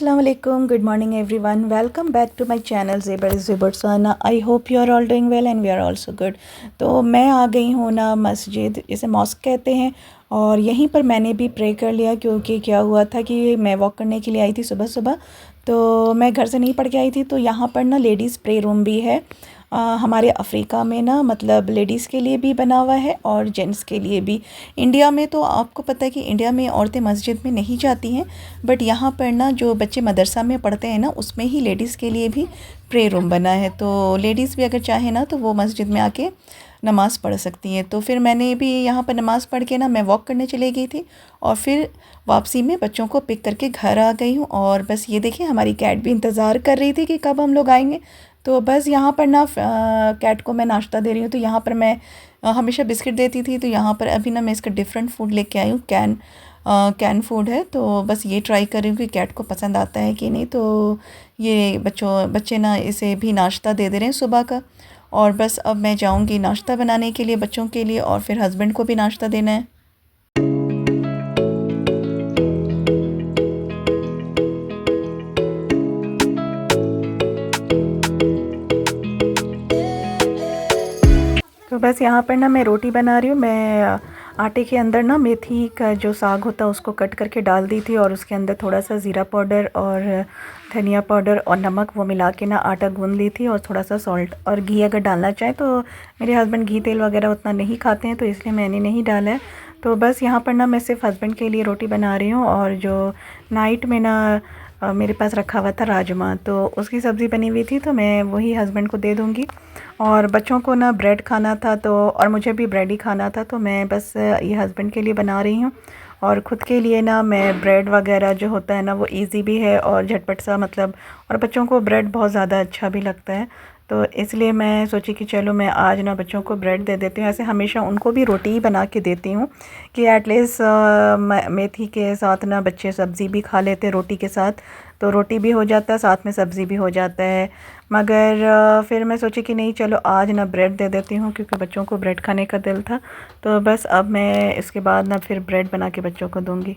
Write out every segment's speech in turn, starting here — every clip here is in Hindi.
अस्सलाम वालेकुम, good morning everyone, welcome back to my channel ज़ेबर ज़ुबरसाना। I hope you are all doing well and we are also good. तो मैं आ गई हूँ ना मस्जिद, इसे मॉस्क कहते हैं, और यहीं पर मैंने भी प्रे कर लिया क्योंकि क्या हुआ था कि मैं वॉक करने के लिए आई थी सुबह सुबह, तो मैं घर से नहीं पढ़ के आई थी। तो यहाँ पर ना लेडीज़ प्रे रूम भी है। हमारे अफ्रीका में ना मतलब लेडीज़ के लिए भी बना हुआ है और जेंट्स के लिए भी। इंडिया में तो आपको पता है कि इंडिया में औरतें मस्जिद में नहीं जाती हैं, बट यहाँ पर ना जो बच्चे मदरसा में पढ़ते हैं ना उसमें ही लेडीज़ के लिए भी प्रे रूम बना है। तो लेडीज़ भी अगर चाहे ना तो वो मस्जिद में आके नमाज़ पढ़ सकती हैं। तो फिर मैंने भी यहाँ पर नमाज़ पढ़ के ना मैं वॉक करने चली गई थी और फिर वापसी में बच्चों को पिक करके घर आ गई हूँ। और बस ये देखिए हमारी कैट भी इंतज़ार कर रही थी कि कब हम लोग आएंगे। तो बस यहाँ पर ना कैट को मैं नाश्ता दे रही हूँ। तो यहाँ पर मैं हमेशा बिस्किट देती थी, तो यहाँ पर अभी ना मैं इसका डिफरेंट फूड लेके आई हूँ। कैन फूड है, तो बस ये ट्राई कर रही हूँ कि कैट को पसंद आता है कि नहीं। तो ये बच्चे ना इसे भी नाश्ता दे रहे हैं सुबह का। और बस अब मैं जाऊँगी नाश्ता बनाने के लिए बच्चों के लिए, और फिर हस्बैंड को भी नाश्ता देना है। तो बस यहाँ पर ना मैं रोटी बना रही हूँ। मैं आटे के अंदर ना मेथी का जो साग होता है उसको कट करके डाल दी थी, और उसके अंदर थोड़ा सा ज़ीरा पाउडर और धनिया पाउडर और नमक वो मिला के ना आटा गूंद ली थी, और थोड़ा सा सॉल्ट और घी अगर डालना चाहें। तो मेरे हस्बैंड घी तेल वगैरह उतना नहीं खाते हैं, तो इसलिए मैंने नहीं डाला है। तो बस यहाँ पर ना मैं सिर्फ हस्बैंड के लिए रोटी बना रही हूँ, और जो नाइट में ना मेरे पास रखा हुआ था राजमा, तो उसकी सब्ज़ी बनी हुई थी, तो मैं वही हस्बैंड को दे दूँगी। और बच्चों को ना ब्रेड खाना था, तो और मुझे भी ब्रेड ही खाना था, तो मैं बस ये हस्बैंड के लिए बना रही हूँ। और ख़ुद के लिए ना मैं ब्रेड वगैरह जो होता है ना वो इजी भी है और झटपट सा मतलब, और बच्चों को ब्रेड बहुत ज़्यादा अच्छा भी लगता है। तो इसलिए मैं सोची कि चलो मैं आज ना बच्चों को ब्रेड दे देती हूँ। ऐसे हमेशा उनको भी रोटी ही बना के देती हूँ कि एटलीस्ट मेथी के साथ ना बच्चे सब्ज़ी भी खा लेते हैं रोटी के साथ, तो रोटी भी हो जाता है साथ में सब्ज़ी भी हो जाता है। मगर फिर मैं सोची कि नहीं चलो आज ना ब्रेड दे देती हूँ क्योंकि बच्चों को ब्रेड खाने का दिल था। तो बस अब मैं इसके बाद ना फिर ब्रेड बना के बच्चों को दूँगी।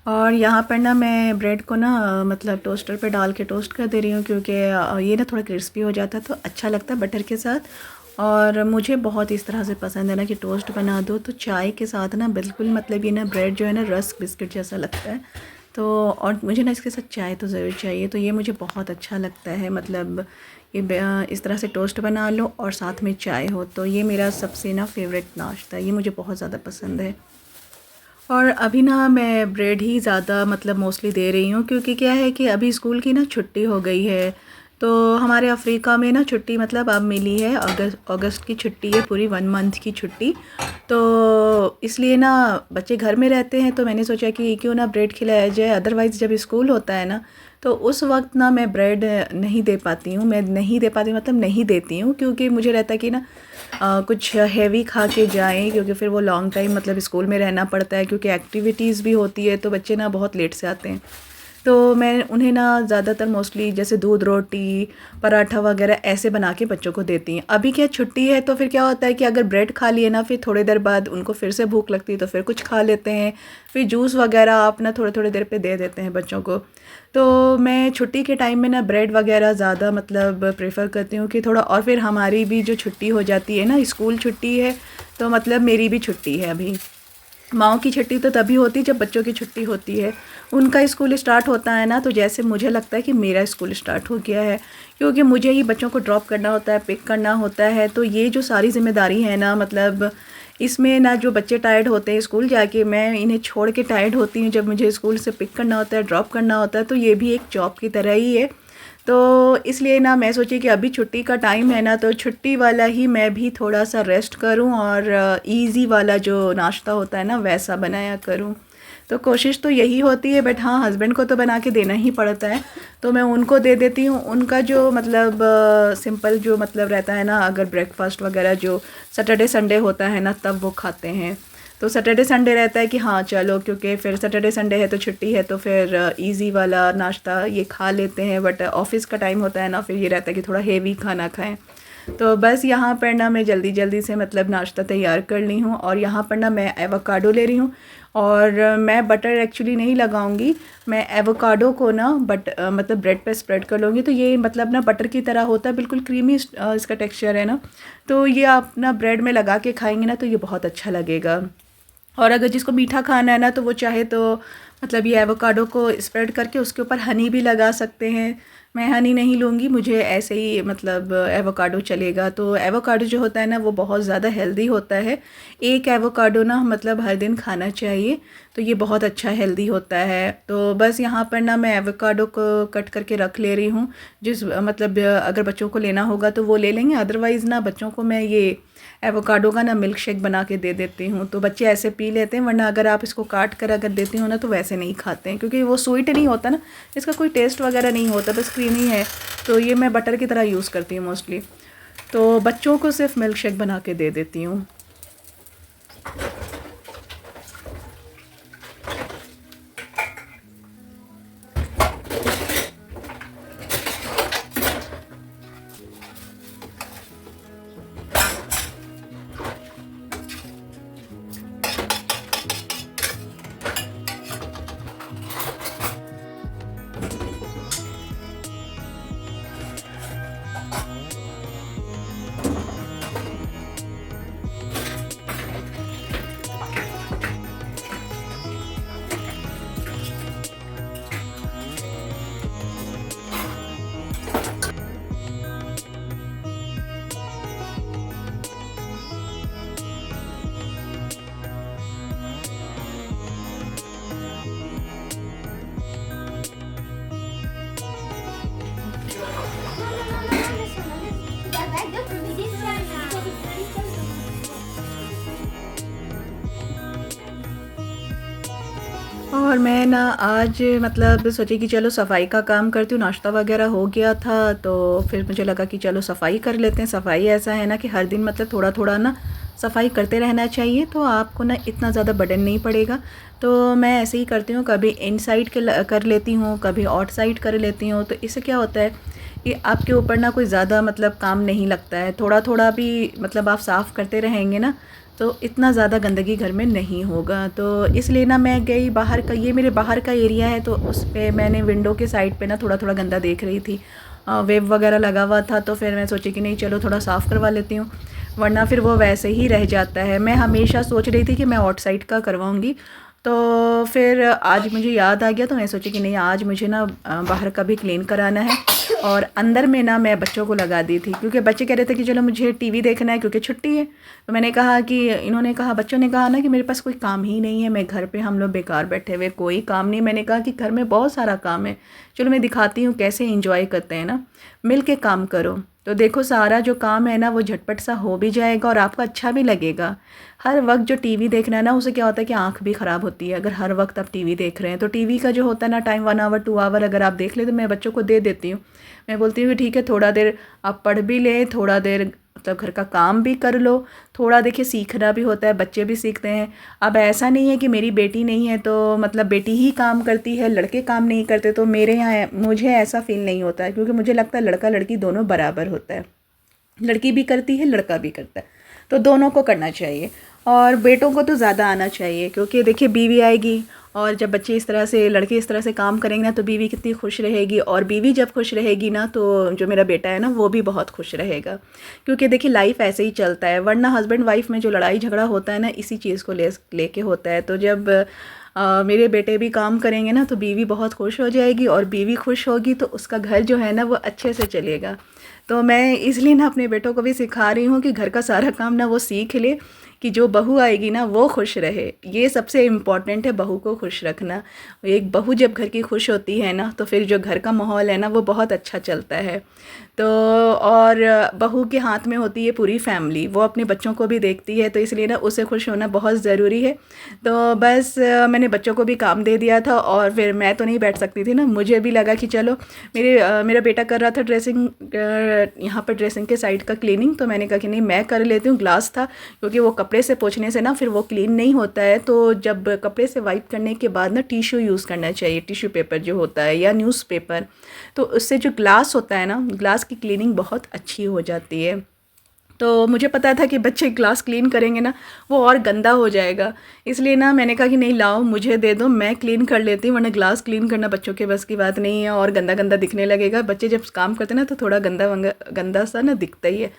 और यहाँ पर ना मैं ब्रेड को ना मतलब टोस्टर पे डाल के टोस्ट कर दे रही हूँ क्योंकि ये ना थोड़ा क्रिस्पी हो जाता है तो अच्छा लगता है बटर के साथ। और मुझे बहुत इस तरह से पसंद है ना कि टोस्ट बना दो तो चाय के साथ ना बिल्कुल मतलब ये ना ब्रेड जो है ना रस्क बिस्किट जैसा लगता है। तो और मुझे ना इसके साथ चाय तो ज़रूर चाहिए, तो ये मुझे बहुत अच्छा लगता है। मतलब ये इस तरह से टोस्ट बना लो और साथ में चाय हो, तो ये मेरा सबसे ना फेवरेट नाश्ता है, ये मुझे बहुत ज़्यादा पसंद है। और अभी ना मैं ब्रेड ही ज़्यादा मतलब मोस्टली दे रही हूँ क्योंकि क्या है कि अभी स्कूल की ना छुट्टी हो गई है। तो हमारे अफ्रीका में ना छुट्टी मतलब अब मिली है, अगस्त की छुट्टी है, पूरी 1 मंथ की छुट्टी। तो इसलिए ना बच्चे घर में रहते हैं, तो मैंने सोचा कि क्यों ना ब्रेड खिलाया जाए। अदरवाइज़ जब स्कूल होता है ना तो उस वक्त ना मैं ब्रेड नहीं दे पाती हूँ, मैं नहीं दे पाती मतलब नहीं देती हूँ, क्योंकि मुझे रहता है कि ना कुछ हैवी खा के जाएं, क्योंकि फिर वो लॉन्ग टाइम मतलब स्कूल में रहना पड़ता है, क्योंकि एक्टिविटीज़ भी होती है तो बच्चे ना बहुत लेट से आते हैं। तो मैं उन्हें ना ज़्यादातर मोस्टली जैसे दूध रोटी पराठा वगैरह ऐसे बना के बच्चों को देती हैं। अभी क्या छुट्टी है तो फिर क्या होता है कि अगर ब्रेड खा लिए ना फिर थोड़ी देर बाद उनको फिर से भूख लगती है तो फिर कुछ खा लेते हैं, फिर जूस वगैरह आप ना थोड़े थोड़ी देर पे दे देते हैं बच्चों को। तो मैं छुट्टी के टाइम में ना ब्रेड वगैरह ज़्यादा मतलब प्रेफर करती हूँ कि थोड़ा, और फिर हमारी भी जो छुट्टी हो जाती है ना, स्कूल छुट्टी है तो मतलब मेरी भी छुट्टी है अभी। माँओं की छुट्टी तो तभी होती है जब बच्चों की छुट्टी होती है। उनका स्कूल स्टार्ट होता है ना, तो जैसे मुझे लगता है कि मेरा स्कूल स्टार्ट हो गया है, क्योंकि मुझे ही बच्चों को ड्रॉप करना होता है, पिक करना होता है। तो ये जो सारी ज़िम्मेदारी है ना, मतलब इसमें ना जो बच्चे टायर्ड होते हैं स्कूल जाके, मैं इन्हें छोड़ के टायर्ड होती हूँ जब मुझे स्कूल से पिक करना होता है, ड्रॉप करना होता है। तो ये भी एक जॉब की तरह ही है। तो इसलिए ना मैं सोची कि अभी छुट्टी का टाइम है ना, तो छुट्टी वाला ही मैं भी थोड़ा सा रेस्ट करूं और इजी वाला जो नाश्ता होता है ना वैसा बनाया करूं। तो कोशिश तो यही होती है, बट हाँ हस्बैंड को तो बना के देना ही पड़ता है, तो मैं उनको दे देती हूँ। उनका जो मतलब सिंपल जो मतलब रहता है ना, अगर ब्रेकफास्ट वगैरह जो सैटरडे संडे होता है ना तब वो खाते हैं। तो सैटरडे संडे रहता है कि हाँ चलो, क्योंकि फिर सैटरडे संडे है तो छुट्टी है, तो फिर इजी वाला नाश्ता ये खा लेते हैं। बट ऑफिस का टाइम होता है ना, फिर ये रहता है कि थोड़ा हेवी खाना खाएं। तो बस यहाँ पर ना मैं जल्दी जल्दी से मतलब नाश्ता तैयार कर ली हूँ। और यहाँ पर ना मैं एवोकाडो ले रही हूँ और मैं बटर एक्चुअली नहीं लगाऊंगी। मैं एवोकाडो को ना मतलब ब्रेड पे स्प्रेड कर लूँगी, तो ये मतलब ना बटर की तरह होता है, बिल्कुल क्रीमी इसका टेक्सचर है ना। तो ये आप ना ब्रेड में लगा के खाएंगे ना तो ये बहुत अच्छा लगेगा। और अगर जिसको मीठा खाना है ना तो वो चाहे तो मतलब ये एवोकाडो को स्प्रेड करके उसके ऊपर हनी भी लगा सकते हैं। मैं हनी नहीं लूँगी, मुझे ऐसे ही मतलब एवोकाडो चलेगा। तो एवोकाडो जो होता है ना वो बहुत ज़्यादा हेल्दी होता है। एक एवोकाडो ना मतलब हर दिन खाना चाहिए, तो ये बहुत अच्छा हेल्दी होता है। तो बस यहाँ पर ना मैं एवोकाडो को कट करके रख ले रही हूँ। जिस मतलब अगर बच्चों को लेना होगा तो वो ले लेंगे, अदरवाइज़ ना बच्चों को मैं ये एवोकाडो का ना मिल्क शेक बना के दे देती हूँ, तो बच्चे ऐसे पी लेते हैं। वरना अगर आप इसको काट कर अगर देती हो ना तो वैसे नहीं खाते हैं, क्योंकि वो स्वीट नहीं होता ना, इसका कोई टेस्ट वगैरह नहीं होता, बस क्रीमी है। तो ये मैं बटर की तरह यूज़ करती हूँ मोस्टली। तो बच्चों को सिर्फ मिल्क शेक बना के दे देती हूँ। और मैं ना आज मतलब सोची कि चलो सफाई का काम करती हूँ। नाश्ता वगैरह हो गया था तो फिर मुझे लगा कि चलो सफाई कर लेते हैं। सफाई ऐसा है ना कि हर दिन मतलब थोड़ा थोड़ा ना सफाई करते रहना चाहिए, तो आपको ना इतना ज़्यादा बर्डन नहीं पड़ेगा। तो मैं ऐसे ही करती हूँ, कभी इनसाइड के कर लेती हूँ, कभी आउटसाइड कर लेती हूँ। तो इससे क्या होता है कि आपके ऊपर ना कोई ज़्यादा मतलब काम नहीं लगता है। थोड़ा थोड़ा भी मतलब आप साफ़ करते रहेंगे ना तो इतना ज़्यादा गंदगी घर में नहीं होगा। तो इसलिए ना मैं गई बाहर का, ये मेरे बाहर का एरिया है, तो उस पे मैंने विंडो के साइड पे ना थोड़ा थोड़ा गंदा देख रही थी। वेब वगैरह लगा हुआ था, तो फिर मैं सोची कि नहीं चलो थोड़ा साफ़ करवा लेती हूँ, वरना फिर वो वैसे ही रह जाता है। मैं हमेशा सोच रही थी कि मैं आउटसाइड का करवाऊँगी, तो फिर आज मुझे याद आ गया, तो मैं सोची कि नहीं आज मुझे ना बाहर का भी क्लीन कराना है। और अंदर में ना मैं बच्चों को लगा दी थी, क्योंकि बच्चे कह रहे थे कि चलो मुझे टीवी देखना है क्योंकि छुट्टी है। तो मैंने कहा कि इन्होंने कहा, बच्चों ने कहा ना कि मेरे पास कोई काम ही नहीं है, मैं घर पे हम लोग बेकार बैठे हुए, कोई काम नहीं। मैंने कहा कि घर में बहुत सारा काम है, चलो मैं दिखाती हूँ कैसे इंजॉय करते हैं ना, मिल के काम करो। तो देखो सारा जो काम है ना वो झटपट सा हो भी जाएगा और आपको अच्छा भी लगेगा। हर वक्त जो टीवी देखना है ना उससे क्या होता है कि आंख भी ख़राब होती है। अगर हर वक्त आप टीवी देख रहे हैं तो टीवी का जो होता है ना टाइम 1 आवर 2 आवर अगर आप देख ले, तो मैं बच्चों को दे देती हूँ। मैं बोलती हूँ कि ठीक है थोड़ा देर आप पढ़ भी लें, थोड़ा देर मतलब घर का काम भी कर लो। थोड़ा देखिए सीखना भी होता है, बच्चे भी सीखते हैं। अब ऐसा नहीं है कि मेरी बेटी नहीं है तो मतलब बेटी ही काम करती है, लड़के काम नहीं करते। तो मेरे यहाँ मुझे ऐसा फील नहीं होता है, क्योंकि मुझे लगता है लड़का लड़की दोनों बराबर होता है। लड़की भी करती है, लड़का भी करता है, तो दोनों को करना चाहिए। और बेटों को तो ज़्यादा आना चाहिए, क्योंकि देखिए बीवी आएगी और जब बच्चे इस तरह से, लड़के इस तरह से काम करेंगे ना तो बीवी कितनी खुश रहेगी। और बीवी जब खुश रहेगी ना तो जो मेरा बेटा है ना वो भी बहुत खुश रहेगा। क्योंकि देखिए लाइफ ऐसे ही चलता है, वरना हस्बैंड वाइफ में जो लड़ाई झगड़ा होता है ना इसी चीज़ को लेके होता है। तो जब मेरे बेटे भी काम करेंगे ना तो बीवी बहुत खुश हो जाएगी, और बीवी खुश होगी तो उसका घर जो है ना वो अच्छे से चलेगा। तो मैं इसलिए ना अपने बेटों को भी सिखा रही हूँ कि घर का सारा काम ना वो सीख ले, कि जो बहू आएगी ना वो खुश रहे। ये सबसे इम्पॉर्टेंट है, बहू को खुश रखना। एक बहू जब घर की खुश होती है ना तो फिर जो घर का माहौल है ना वो बहुत अच्छा चलता है। तो और बहू के हाथ में होती है पूरी फैमिली, वो अपने बच्चों को भी देखती है, तो इसलिए ना उसे खुश होना बहुत ज़रूरी है। तो बस मैंने बच्चों को भी काम दे दिया था, और फिर मैं तो नहीं बैठ सकती थी ना, मुझे भी लगा कि चलो मेरा बेटा कर रहा था ड्रेसिंग, यहाँ पर ड्रेसिंग के साइड का क्लीनिंग, तो मैंने कहा कि नहीं मैं कर लेती हूँ। ग्लास था, क्योंकि वो कपड़े से पोंछने से ना फिर वो क्लीन नहीं होता है। तो जब कपड़े से वाइप करने के बाद ना टिश्यू यूज़ करना चाहिए, टिश्यू पेपर जो होता है या न्यूज़पेपर, तो उससे जो ग्लास होता है ना, ग्लास की क्लीनिंग बहुत अच्छी हो जाती है। तो मुझे पता था कि बच्चे ग्लास क्लीन करेंगे ना वो और गंदा हो जाएगा, इसलिए ना मैंने कहा कि नहीं लाओ मुझे दे दो, मैं क्लीन कर लेती हूँ, वरना ग्लास क्लीन करना बच्चों के बस की बात नहीं है और गंदा गंदा दिखने लगेगा। बच्चे जब काम करते हैं ना तो थोड़ा गंदा गंदा सा ना दिखता ही है।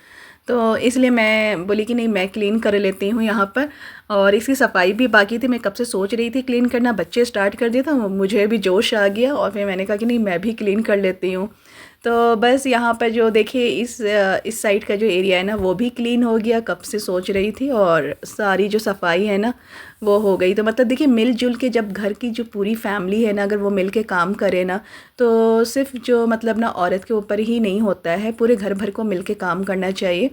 तो इसलिए मैं बोली कि नहीं मैं क्लीन कर लेती हूँ यहाँ पर। और इसकी सफाई भी बाकी थी, मैं कब से सोच रही थी क्लीन करना, बच्चे स्टार्ट कर दिया था, मुझे भी जोश आ गया और फिर मैंने कहा कि नहीं मैं भी क्लीन कर लेती हूँ। तो बस यहाँ पर जो देखिए इस साइड का जो एरिया है ना वो भी क्लीन हो गया, कब से सोच रही थी, और सारी जो सफाई है ना वो हो गई। तो मतलब देखिए मिलजुल के जब घर की जो पूरी फैमिली है ना अगर वो मिल के काम करे ना तो सिर्फ जो मतलब ना औरत के ऊपर ही नहीं होता है, पूरे घर भर को मिल के काम करना चाहिए।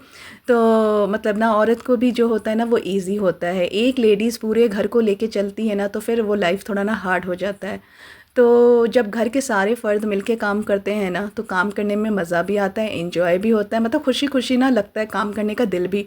तो मतलब ना औरत को भी जो होता है ना वो इजी होता है, एक लेडीज़ पूरे घर को लेके चलती है ना तो फिर वो लाइफ थोड़ा ना हार्ड हो जाता है। तो जब घर के सारे फ़र्द मिलके काम करते हैं ना तो काम करने में मज़ा भी आता है, एंजॉय भी होता है, मतलब खुशी खुशी ना लगता है काम करने का दिल भी।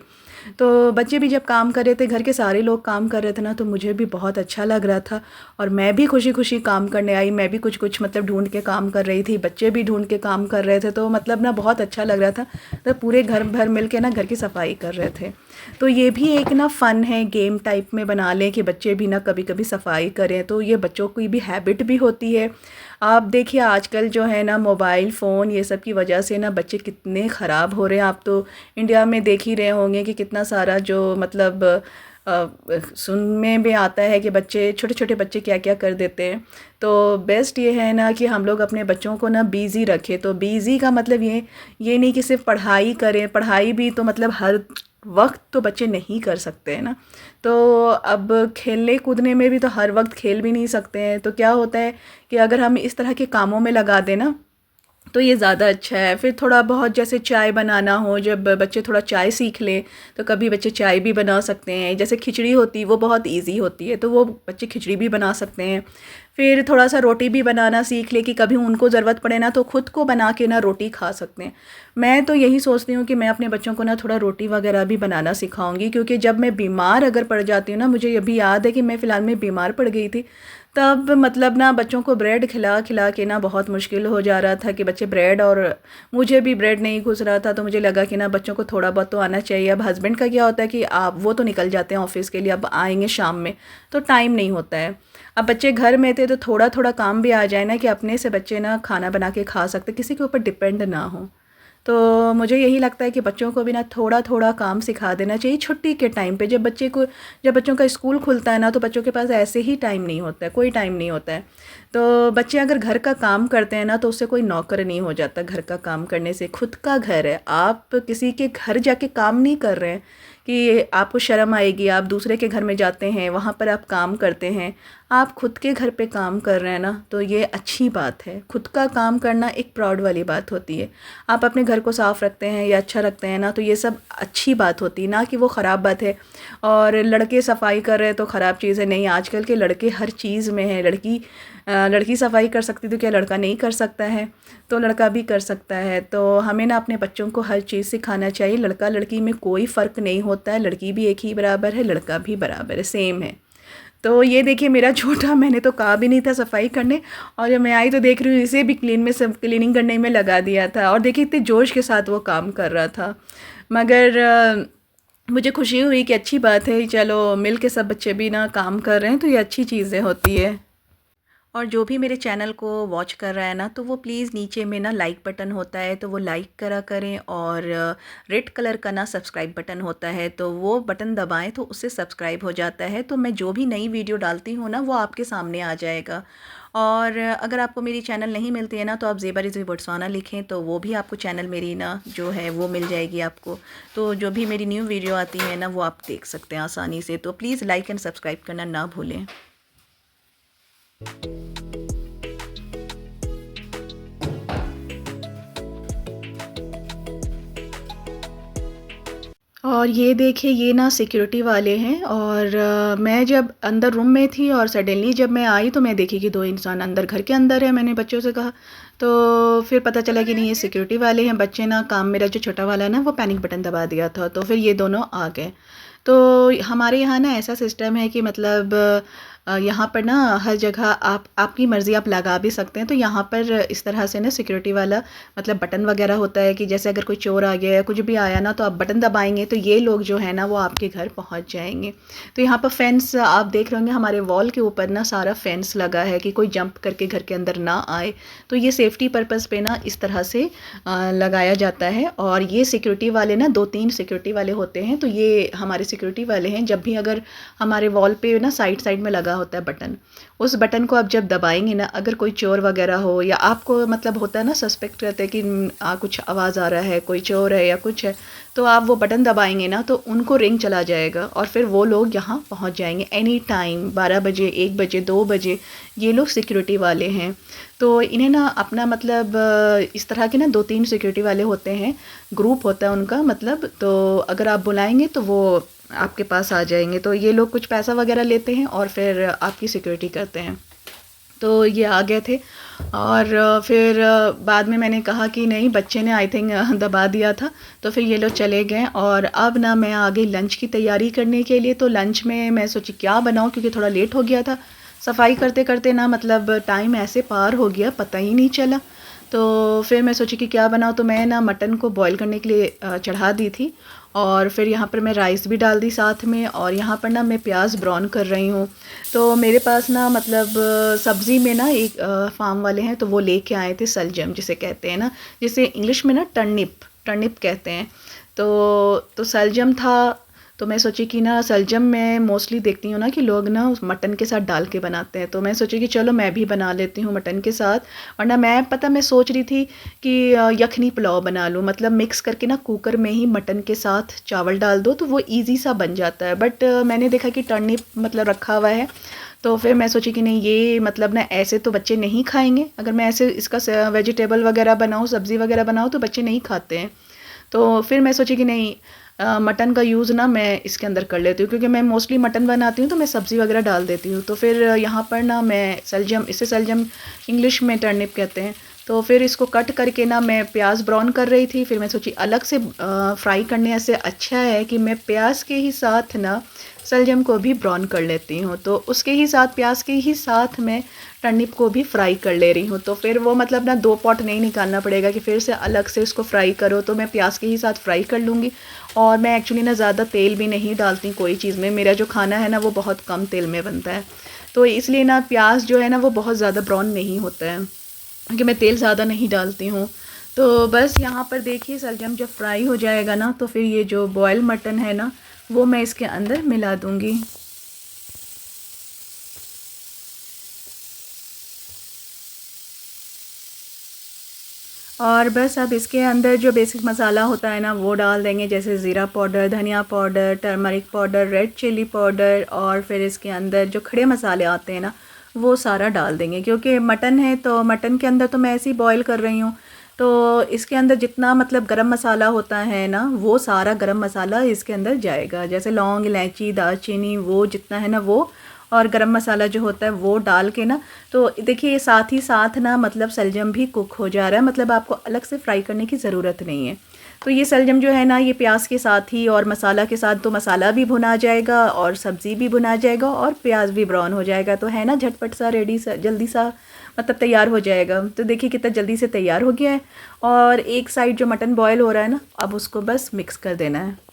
तो बच्चे भी जब काम कर रहे थे, घर के सारे लोग काम कर रहे थे ना तो मुझे भी बहुत अच्छा लग रहा था और मैं भी खुशी खुशी काम करने आई। मैं भी कुछ कुछ मतलब ढूंढ के काम कर रही थी, बच्चे भी ढूंढ के काम कर रहे थे, तो मतलब ना बहुत अच्छा लग रहा था। तो पूरे घर भर मिल के ना घर की सफाई कर रहे थे। तो ये भी एक ना फ़न है, गेम टाइप में बना लें कि बच्चे भी ना कभी कभी सफाई करें, तो ये बच्चों की भी हैबिट भी होती है। आप देखिए आजकल जो है ना मोबाइल फ़ोन ये सब की वजह से ना बच्चे कितने ख़राब हो रहे हैं। आप तो इंडिया में देख ही रहे होंगे कि कितना सारा जो मतलब सुनने में आता है कि बच्चे छोटे छोटे बच्चे क्या क्या कर देते हैं। तो बेस्ट ये है ना कि हम लोग अपने बच्चों को ना बिज़ी रखें। तो बिज़ी का मतलब ये नहीं कि सिर्फ पढ़ाई करें, पढ़ाई भी तो मतलब हर वक्त तो बच्चे नहीं कर सकते हैं ना। तो अब खेलने कूदने में भी तो हर वक्त खेल भी नहीं सकते हैं। तो क्या होता है कि अगर हम इस तरह के कामों में लगा दें ना तो ये ज़्यादा अच्छा है। फिर थोड़ा बहुत जैसे चाय बनाना हो, जब बच्चे थोड़ा चाय सीख लें तो कभी बच्चे चाय भी बना सकते हैं। जैसे खिचड़ी होती है वो बहुत इजी होती है तो वो बच्चे खिचड़ी भी बना सकते हैं। फिर थोड़ा सा रोटी भी बनाना सीख ले कि कभी उनको ज़रूरत पड़े ना तो ख़ुद को बना के ना रोटी खा सकते हैं। मैं तो यही सोचती हूँ कि मैं अपने बच्चों को ना थोड़ा रोटी वगैरह भी बनाना सिखाऊंगी, क्योंकि जब मैं बीमार अगर पड़ जाती हूँ ना, मुझे ये भी याद है कि मैं फ़िलहाल में बीमार पड़ गई थी, तब मतलब ना बच्चों को ब्रेड खिला खिला के ना बहुत मुश्किल हो जा रहा था कि बच्चे ब्रेड, और मुझे भी ब्रेड नहीं घुस रहा था। तो मुझे लगा कि ना बच्चों को थोड़ा बहुत तो आना चाहिए। अब हस्बैंड का क्या होता है कि आप वो तो निकल जाते हैं ऑफिस के लिए, अब आएंगे शाम में तो टाइम नहीं होता है। अब बच्चे घर में थे तो थोड़ा थोड़ा काम भी आ जाए ना कि अपने से बच्चे ना खाना बना के खा सकते, किसी के ऊपर डिपेंड ना हो। तो मुझे यही लगता है कि बच्चों को भी ना थोड़ा थोड़ा काम सिखा देना चाहिए छुट्टी के टाइम पे। जब बच्चों का स्कूल खुलता है ना तो बच्चों के पास ऐसे ही टाइम नहीं होता है, कोई टाइम नहीं होता है। तो बच्चे अगर घर का काम करते हैं ना तो उससे कोई नौकर नहीं हो जाता। घर का काम करने से, खुद का घर है, आप किसी के घर जाके काम नहीं कर रहे हैं कि आपको शर्म आएगी। आप दूसरे के घर में जाते हैं, वहाँ पर आप काम करते हैं, आप खुद के घर पे काम कर रहे हैं ना, तो ये अच्छी बात है। खुद का काम करना एक प्राउड वाली बात होती है। आप अपने घर को साफ़ रखते हैं या अच्छा रखते हैं ना तो ये सब अच्छी बात होती है, ना कि वो ख़राब बात है। और लड़के सफाई कर रहे हैं तो ख़राब चीज़ है, नहीं। आजकल के लड़के हर चीज़ में है। लड़की सफाई कर सकती तो क्या लड़का नहीं कर सकता है? तो लड़का भी कर सकता है। तो हमें ना अपने बच्चों को हर चीज़ सिखाना चाहिए। लड़का लड़की में कोई फ़र्क नहीं होता है, लड़की भी एक ही बराबर है, लड़का भी बराबर है, सेम है। तो ये देखिए मेरा छोटा, मैंने तो कहा भी नहीं था सफाई करने, और जब मैं आई तो देख रही हूँ इसे भी क्लीनिंग करने में लगा दिया था। और देखिए इतने जोश के साथ वो काम कर रहा था। मगर मुझे खुशी हुई कि अच्छी बात है, चलो मिल के सब बच्चे भी ना काम कर रहे हैं तो ये अच्छी चीज़ें होती है। और जो भी मेरे चैनल को वॉच कर रहा है ना तो वो प्लीज़ नीचे में ना लाइक बटन होता है तो वो लाइक करा करें, और रेड कलर का ना सब्सक्राइब बटन होता है तो वो बटन दबाएं तो उससे सब्सक्राइब हो जाता है। तो मैं जो भी नई वीडियो डालती हूँ ना वो आपके सामने आ जाएगा। और अगर आपको मेरी चैनल नहीं मिलती है ना तो आप ज़ेबा रिज़वी बोट्सवाना लिखें तो वो भी आपको चैनल मेरी ना जो है वो मिल जाएगी आपको। तो जो भी मेरी न्यू वीडियो आती है ना वो आप देख सकते हैं आसानी से। तो प्लीज़ लाइक एंड सब्सक्राइब करना ना भूलें। और ये देखिए ये ना सिक्योरिटी वाले हैं, और मैं जब अंदर रूम में थी और सडनली जब मैं आई तो मैं देखी कि दो इंसान अंदर घर के अंदर है। मैंने बच्चों से कहा तो फिर पता चला कि नहीं ये सिक्योरिटी वाले हैं। बच्चे ना काम, मेरा जो छोटा वाला ना वो पैनिक बटन दबा दिया था तो फिर ये दोनों आ गए। तो हमारे यहाँ ना ऐसा सिस्टम है कि मतलब यहाँ पर ना हर जगह आपकी मर्ज़ी आप लगा भी सकते हैं। तो यहाँ पर इस तरह से ना सिक्योरिटी वाला मतलब बटन वगैरह होता है कि जैसे अगर कोई चोर आ गया या कुछ भी आया ना, तो आप बटन दबाएंगे तो ये लोग जो है ना वो आपके घर पहुँच जाएंगे। तो यहाँ पर फेंस आप देख रहे होंगे, हमारे वॉल के ऊपर ना सारा फेंस लगा है कि कोई जंप करके घर के अंदर ना आए। तो ये सेफ्टी पर्पज़ पे ना इस तरह से लगाया जाता है। और ये सिक्योरिटी वाले ना 2-3 सिक्योरिटी वाले होते हैं। तो ये हमारे सिक्योरिटी वाले हैं। जब भी अगर हमारे वॉल पे ना साइड साइड में लगा होता है बटन, उस बटन को आप जब दबाएंगे ना, अगर कोई चोर वगैरह हो या आपको मतलब होता है ना सस्पेक्ट करते हैं कि कुछ आवाज़ आ रहा है, कोई चोर है या कुछ है, तो आप वो बटन दबाएंगे ना तो उनको रिंग चला जाएगा और फिर वो लोग यहाँ पहुँच जाएंगे एनी टाइम। 12 बजे, 1 बजे, 2 बजे ये लोग सिक्योरिटी वाले हैं। तो इन्हें ना अपना मतलब इस तरह के ना 2-3 सिक्योरिटी वाले होते हैं, ग्रुप होता है उनका मतलब। तो अगर आप बुलाएंगे तो वो आपके पास आ जाएंगे। तो ये लोग कुछ पैसा वगैरह लेते हैं और फिर आपकी सिक्योरिटी करते हैं। तो ये आ गए थे और फिर बाद में मैंने कहा कि नहीं, बच्चे ने आई थिंक दबा दिया था। तो फिर ये लोग चले गए और अब ना मैं आ गई लंच की तैयारी करने के लिए। तो लंच में मैं सोची क्या बनाऊं, क्योंकि थोड़ा लेट हो गया था सफाई करते करते ना, मतलब टाइम ऐसे पार हो गया पता ही नहीं चला। तो फिर मैं सोची कि क्या बनाऊं। तो मैं ना मटन को बॉईल करने के लिए चढ़ा दी थी और फिर यहाँ पर मैं राइस भी डाल दी साथ में। और यहाँ पर ना मैं प्याज ब्राउन कर रही हूँ। तो मेरे पास ना मतलब सब्ज़ी में ना एक फार्म वाले हैं, तो वो लेके आए थे सलजम जिसे कहते हैं ना, जिसे इंग्लिश में ना टर्निप टर्निप कहते हैं। तो सलजम था। तो मैं सोची कि ना सलजम मैं मोस्टली देखती हूँ ना कि लोग ना उस मटन के साथ डाल के बनाते हैं। तो मैं सोची कि चलो मैं भी बना लेती हूँ मटन के साथ। और ना मैं सोच रही थी कि यखनी पुलाव बना लूँ, मतलब मिक्स करके ना कुकर में ही मटन के साथ चावल डाल दो तो वो इजी सा बन जाता है। बट मैंने देखा कि टर्निप मतलब रखा हुआ है। तो फिर मैं सोची कि नहीं, ये मतलब ना ऐसे तो बच्चे नहीं खाएंगे। अगर मैं ऐसे इसका वेजिटेबल वगैरह बनाऊँ, सब्ज़ी वगैरह बनाऊँ तो बच्चे नहीं खाते हैं। तो फिर मैं सोची कि नहीं, मटन का यूज़ ना मैं इसके अंदर कर लेती हूँ, क्योंकि मैं मोस्टली मटन बनाती हूँ तो मैं सब्ज़ी वगैरह डाल देती हूँ। तो फिर यहाँ पर ना मैं सलजम, इसे सलजम इंग्लिश में टर्निप कहते हैं। तो फिर इसको कट करके ना मैं प्याज ब्राउन कर रही थी। फिर मैं सोची अलग से फ्राई करने से अच्छा है कि मैं प्याज के ही साथ ना सलजम को भी ब्राउन कर लेती हूँ। तो उसके ही साथ, प्याज के ही साथ मैं टर्निप को भी फ्राई कर ले रही हूँ। तो फिर वो मतलब ना 2 पॉट नहीं निकालना पड़ेगा कि फिर से अलग से इसको फ्राई करो। तो मैं प्याज के ही साथ फ्राई कर लूँगी। और मैं एक्चुअली ना ज़्यादा तेल भी नहीं डालती कोई चीज़ में। मेरा जो खाना है ना वो बहुत कम तेल में बनता है। तो इसलिए ना प्याज जो है ना वो बहुत ज़्यादा ब्राउन नहीं होता है, क्योंकि मैं तेल ज़्यादा नहीं डालती हूँ। तो बस यहाँ पर देखिए सलजम जब फ्राई हो जाएगा ना, तो फिर ये जो बॉयल मटन है ना वो मैं इसके अंदर मिला दूँगी। और बस अब इसके अंदर जो बेसिक मसाला होता है ना वो डाल देंगे, जैसे ज़ीरा पाउडर, धनिया powder, turmeric powder, red chilli powder. और फिर इसके अंदर जो खड़े मसाले आते हैं ना वो सारा डाल देंगे, क्योंकि मटन है तो मटन के अंदर तो मैं ऐसे ही बॉईल कर रही हूँ। तो इसके अंदर जितना मतलब गरम मसाला होता है ना वो सारा गरम मसाला इसके अंदर जाएगा, जैसे लौंग, इलायची, दालचीनी, वो जितना है ना वो, और गरम मसाला जो होता है वो डाल के ना। तो देखिए ये साथ ही साथ ना मतलब सलजम भी कुक हो जा रहा है, मतलब आपको अलग से फ्राई करने की ज़रूरत नहीं है। तो ये सलजम जो है ना ये प्याज के साथ ही और मसाला के साथ, तो मसाला भी भुना जाएगा और सब्ज़ी भी भुना जाएगा और प्याज भी ब्राउन हो जाएगा। तो है ना झटपट सा, रेडी सा, जल्दी सा मतलब तैयार हो जाएगा। तो देखिए कितना जल्दी से तैयार हो गया है। और एक साइड जो मटन बॉयल हो रहा है ना, अब उसको बस मिक्स कर देना है।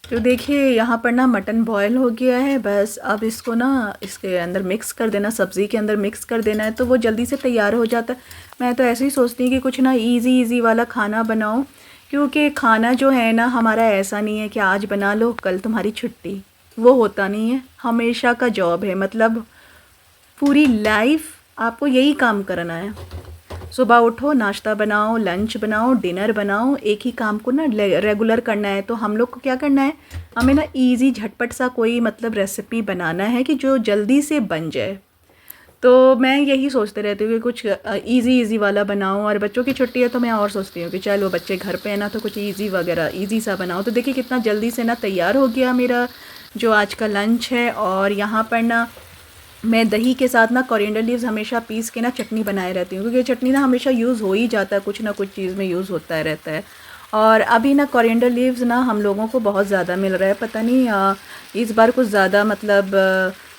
तो देखिए यहाँ पर ना मटन बॉयल हो गया है। बस अब इसको ना इसके अंदर मिक्स कर देना, सब्ज़ी के अंदर मिक्स कर देना है, तो वो जल्दी से तैयार हो जाता है। मैं तो ऐसे ही सोचती हूँ कि कुछ ना इजी इजी वाला खाना बनाऊँ, क्योंकि खाना जो है ना हमारा ऐसा नहीं है कि आज बना लो कल तुम्हारी छुट्टी, वो होता नहीं है। हमेशा का जॉब है, मतलब पूरी लाइफ आपको यही काम करना है। सुबह उठो, नाश्ता बनाओ, लंच बनाओ, डिनर बनाओ, एक ही काम को ना रेगुलर करना है। तो हम लोग को क्या करना है, हमें ना इजी झटपट सा कोई मतलब रेसिपी बनाना है कि जो जल्दी से बन जाए। तो मैं यही सोचते रहती हूँ कि कुछ इजी इजी वाला बनाऊँ। और बच्चों की छुट्टी है तो मैं और सोचती हूँ कि चलो बच्चे घर पे है ना, तो कुछ इजी वगैरह इजी सा बनाओ। तो देखिए कितना जल्दी से ना तैयार हो गया मेरा जो आज का लंच है। और यहाँ पर ना मैं दही के साथ ना कोरिएंडर लीव्स हमेशा पीस के ना चटनी बनाए रहती हूँ, क्योंकि चटनी ना हमेशा यूज़ हो ही जाता है, कुछ ना कुछ चीज़ में यूज़ होता है रहता है। और अभी ना कोरिएंडर लीव्स ना हम लोगों को बहुत ज़्यादा मिल रहा है, पता नहीं इस बार कुछ ज़्यादा मतलब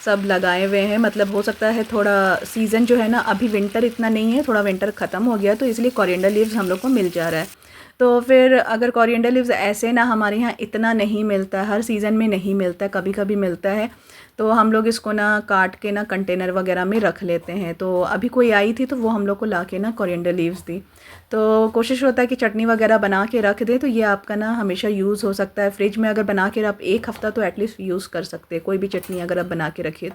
सब लगाए हुए हैं। मतलब हो सकता है थोड़ा सीज़न जो है ना, अभी विंटर इतना नहीं है, थोड़ा विंटर ख़त्म हो गया तो इसलिए कोरिएंडर लीव्स हम लोग को मिल जा रहा है। तो फिर अगर कोरिएंडर लीव्स ऐसे ना हमारे यहाँ इतना नहीं मिलता है, हर सीज़न में नहीं मिलता है, कभी कभी मिलता है, तो हम लोग इसको ना काट के ना कंटेनर वगैरह में रख लेते हैं। तो अभी कोई आई थी तो वो हम लोग को ला के ना कोरिएंडर लीव्स दी। तो कोशिश होता है कि चटनी वगैरह बना के रख दें तो ये आपका ना हमेशा यूज़ हो सकता है। फ्रिज में अगर बना के आप एक हफ़्ता तो एटलीस्ट यूज़ कर सकते हैं, कोई भी चटनी अगर आप बना के रखिए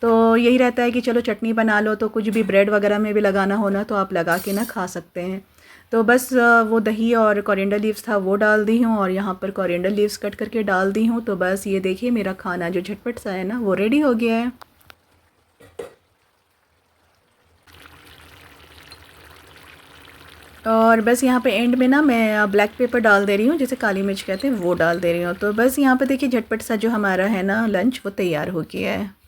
तो यही रहता है कि चलो चटनी बना लो तो कुछ भी ब्रेड वगैरह में भी लगाना होना तो आप लगा के ना खा सकते हैं। तो बस वो दही और कोरिएंडर लीव्स था वो डाल दी हूँ, और यहाँ पर कोरिएंडर लीव्स कट करके डाल दी हूँ। तो बस ये देखिए मेरा खाना जो झटपट सा है ना वो रेडी हो गया है। और बस यहाँ पे एंड में ना मैं ब्लैक पेपर डाल दे रही हूँ, जैसे काली मिर्च कहते हैं वो डाल दे रही हूँ। तो बस यहाँ पे देखिए झटपट सा जो हमारा है ना लंच वो तैयार हो गया है।